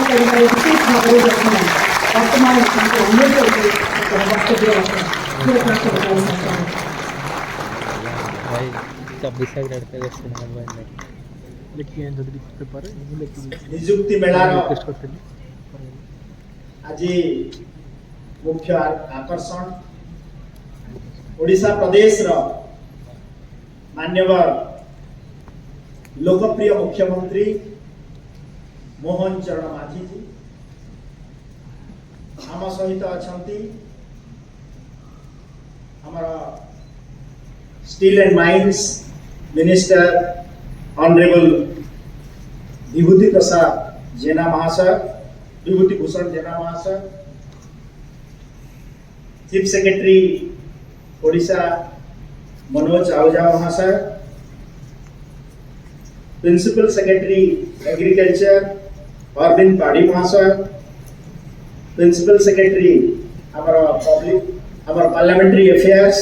କରିବାରେ ବିଶେଷ ଭାବରେ ଯତ୍ନ ନେବେ। ବର୍ତ୍ତମାନ ତାଙ୍କୁ ଅନୁରୋଧ କରୁଛି ବକ୍ତବ୍ୟ निजुक्ति मेलार आज मुख्य आकर्षण ओडिशा प्रदेश मान्यवर लोकप्रिय मुख्यमंत्री मोहन चरण मांझी जी आम सहित अच्छा हमारा steel and mines minister honourable Vibhuti Prasad Jena महाशय, विभूति भूषण जेना महाशय, चीफ सेक्रेटरी ओडिशा मनोज आहूजा महाशय, principal secretary agriculture Arvind Padi महाशय, प्रिंसिपल सेक्रेटरी हमारा parliamentary affairs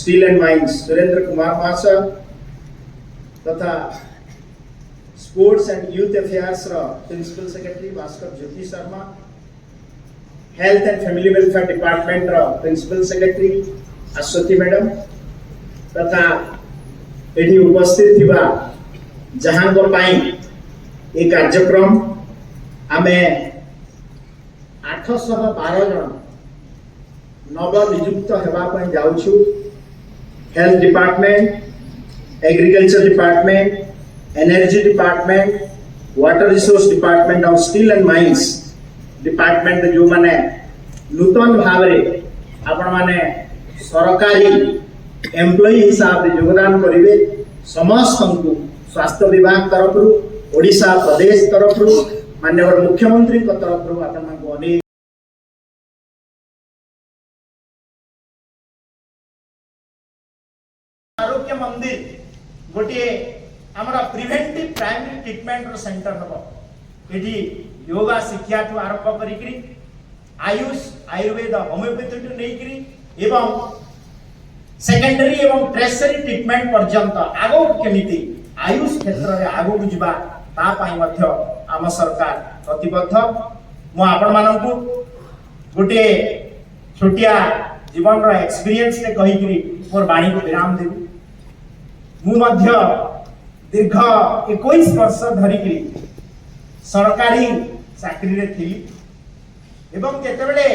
steel and mines Surendra Kumar महाशय तथा sports and youth affairs principal secretary Bhaskar Jyoti Sharma, health and family welfare department principal secretary Ashwathy madam तथा ये उपस्थित थिबा जहां ये कार्यक्रम आमे 812 जन नव नियुक्त होगा जाऊँ। Health department, agriculture department, energy department, water resource department और स्टील एंड माइंस डिपार्टमेंट जो माने नूतन भाव आपण माने सरकारी एम्प्लॉई हिसाब से योगदान करेंगे समस्त को स्वास्थ्य विभाग तरफ ओडिशा प्रदेश तरफ माननीय मुख्यमंत्री तरफ आपको अनेक आरोग्य मंदिर गोटे हमारा प्रिवेंटिव प्राइमरी ट्रीटमेंट सेंटर हम ये योगा शिक्षा ठू आरंभ करी आयुष आयुर्वेद होमियोपैथी ठू नहीं एवं सेकेंडरी एवं ट्रेसरी ट्रीटमेंट पर्यंत आगो केमिति आयुष क्षेत्र में आगो जावा आम सरकार प्रतिबद्ध। मु आपण मानकु गोटे छोटिया जीवन रो एक्सपीरियंस ने कही मोर बाणी को विराम देवी। मु मध्य दीर्घ 21 वर्ष धरिकी सरकारी चाकरी रे थी एवं जेतेबेले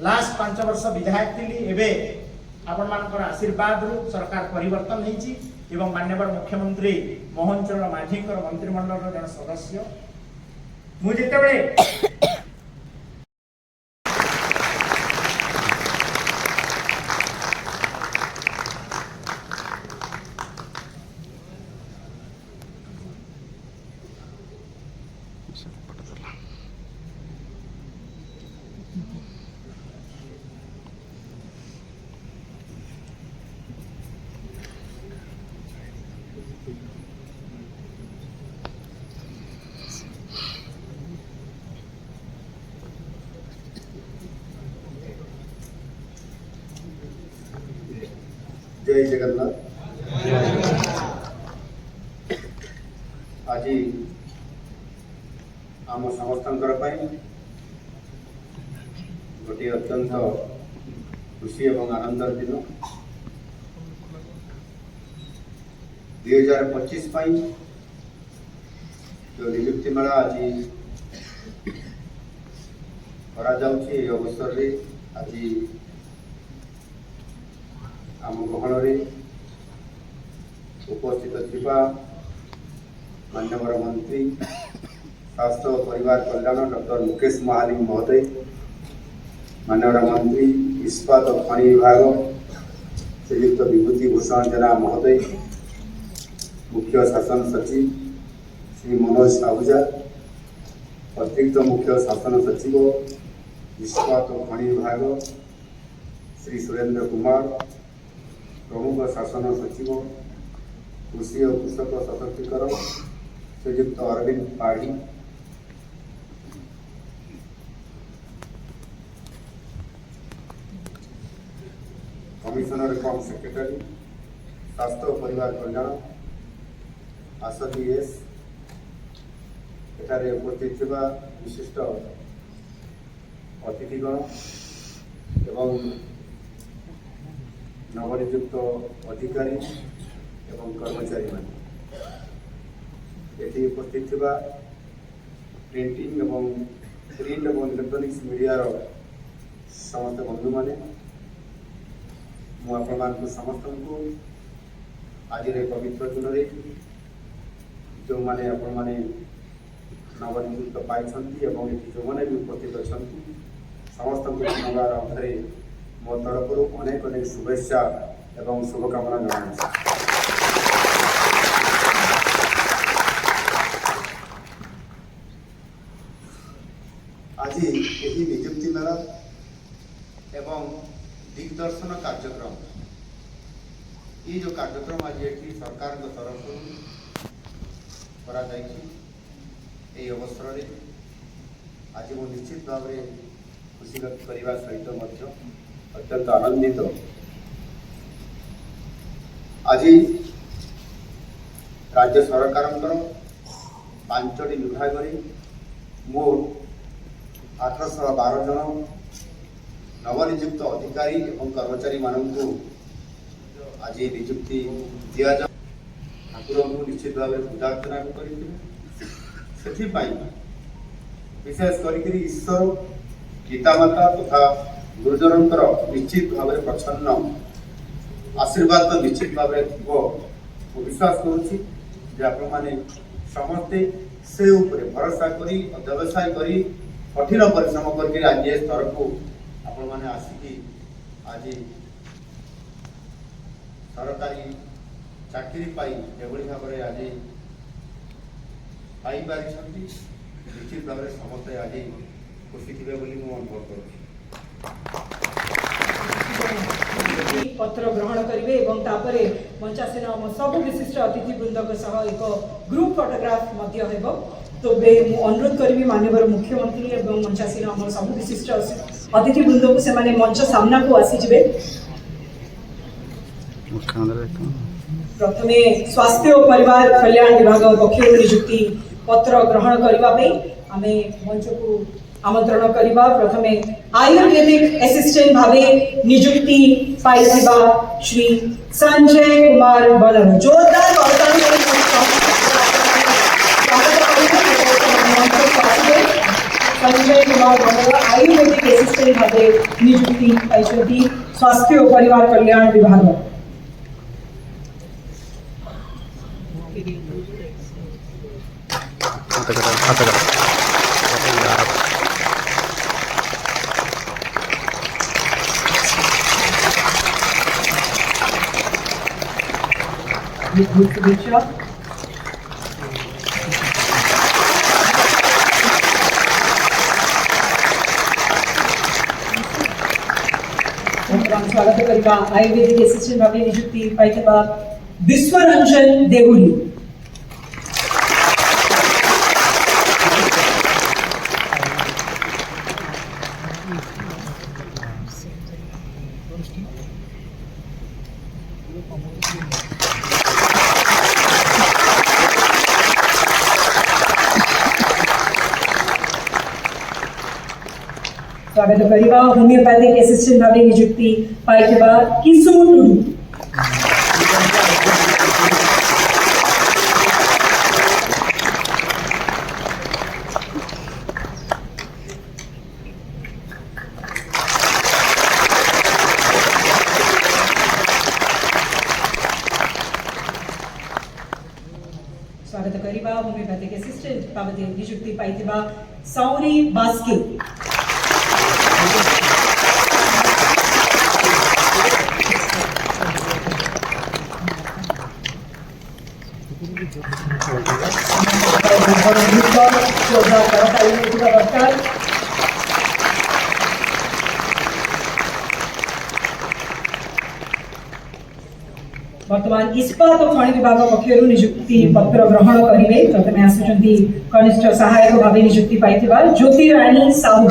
लास्ट 5 वर्ष विधायक थी एबे आपण मानकर आशीर्वाद रु सरकार परिवर्तन होईची एवं माननीय मुख्यमंत्री मोहन चरण मांझी मंत्रिमंडल जन सदस्य मु जेतेबेले जय जगन्नाथ। आज आम समस्त गोटे अत्यंत खुशी और आनंदर दिन 2025 जो नियुक्ति मेला आज अवसर रे आज आम गहन उपस्थित थिबा माननीय मंत्री स्वास्थ्य परिवार कल्याण डॉक्टर मुकेश महालिंग महोदय, माननीय मंत्री इस्पात और खनि विभाग श्रीयुक्त विभूति भूषण जेना महोदय, मुख्य शासन सचिव श्री मनोज आहूजा, अतिरिक्त मुख्य शासन सचिव इस्पात और खनि विभाग श्री सुरेंद्र कुमार, प्रमुख शासन सचिव कृषि और कृषक सशक्तिकरण श्रीयुक्त अरविंद पाढ़ी, कमिश्नर कम सेक्रेटरी स्वास्थ्य और परिवार कल्याण आशा एस, एठारे उपस्थित थिबा विशिष्ट अतिथिगण एवं नवनियुक्त अधिकारी एवं कर्मचारी मान एठी उपस्थित थिबा प्रिंटिंग एवं प्रिंट एवं इलेक्ट्रोनिक्स मीडिया समस्त बंधु माने मुझे समस्त को आज पवित्र दिन में जो मैंने नवनियुक्त पाई जो मैंने भी उपस्थित अच्छा समस्त को धन्यवाद अर्थरे मो तरफ अनेक अनेक शुभेच्छा एवं शुभकामना जनाऊँ। आज यही नियुक्ति मेला एवं दिग्दर्शन कार्यक्रम ये जो कार्यक्रम आज ये सरकार तरफ करा ये अवसर में आज मु निश्चित भाव में खुशी व्यक्त करने सहित अत्यंत आनंदित आज राज्य सरकार 5टी विभाग में मोट 812 जन नवनियुक्त अधिकारी एवं कर्मचारी मानू आज नियुक्ति दि जाऊ ठाकुर को निश्चित भाव में पूजा अर्चना कर विशेष कर ईश्वर पितामाता तथा गुरुजन निश्चित भाव में प्रच्छन्न आशीर्वाद तो निश्चित भाव में थो विश्वास करुच्ची समस्ते से भरोसा करी व्यवसाय करी कठिन परिश्रम करके आज ये स्तर को आपण मैंने आसिकी आज सरकारी चाकरी पाई एभली भाव में आज पाई पारि निश्चित भाव में समस्ते आज खुशी थे अनुभव कर पत्र ग्रहण करेंगे और तापर मंचासीन सब विशिष्ट अतिथि वृंद सह एक ग्रुप फोटोग्राफ हो तो अनुरोध करी माननीय मुख्यमंत्री और मंचासीन सब विशिष्ट अतिथि वृंद को से मंच सामना को आसीजे। प्रथमे स्वास्थ्य और परिवार कल्याण विभाग पक्षर नियुक्ति पत्र ग्रहण करने आमे मंच को आमंत्रण करवा। प्रथमे आयुर्वेदिक असिस्टेंट भावे नियुक्ति पाइथिबा श्री संजय कुमार बलर जोरदार संजय कुमार बलर आयुर्वेदिक असिस्टेंट भावे नियुक्ति पाई स्वास्थ्य और परिवार कल्याण विभाग। शुभेच्छा। स्वागत करवा आयुर्वेदिक असिस्टेंट भाव नियुक्ति पाई विश्वरंजन देहुली। स्वागत करवा होमियोपैथिक असिस्टेंट भाव नियुक्ति पाई किशोर टुडू। स्वागत करवा होमियोपैथिक असिस्टेंट भाव नियुक्ति पाई सौरी बास्के। वर्तमान इस्पात और खनि विभाग पक्षर नियुक्ति पत्र ग्रहण करेंगे। प्रथम आसुचंती कनिष्ठ सहायक भाव नियुक्ति पाई ज्योतिराणी साहू।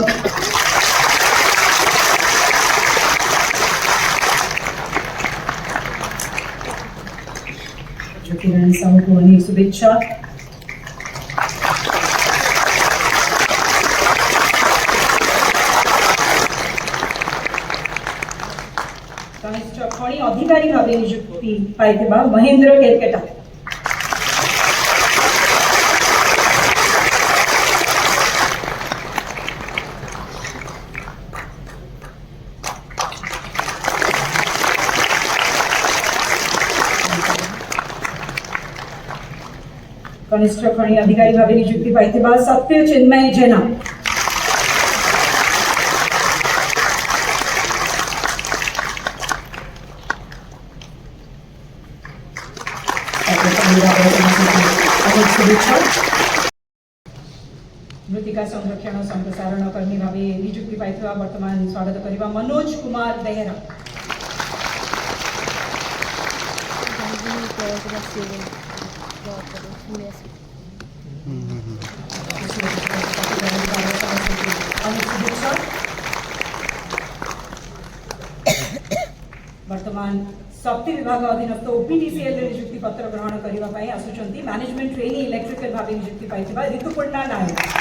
ज्योतिराणी साहू को अनेक शुभेच्छा। कनिष्ठ खनि अधिकारी भाव नियुक्ति पाइथिबा महेंद्र केरकेटा। कनिष्ठ खनि अधिकारी भाव नियुक्ति पाइथिबा सत्य चिन्मय जेना। मृत्तिका संरक्षण और संप्रसारण कर्मी भाव नियुक्ति पाइथिबा वर्तमान स्वागत करिबा मनोज कुमार बेहरा। वर्तमान शक्ति विभाग अधीनस्थ ओपीटीसीएल नियुक्ति पत्र ग्रहण करने आसुचंती मैनेजमेंट ट्रेनी इलेक्ट्रिकल भाव नियुक्ति पाइथिबा ऋतुपर्णा नायक।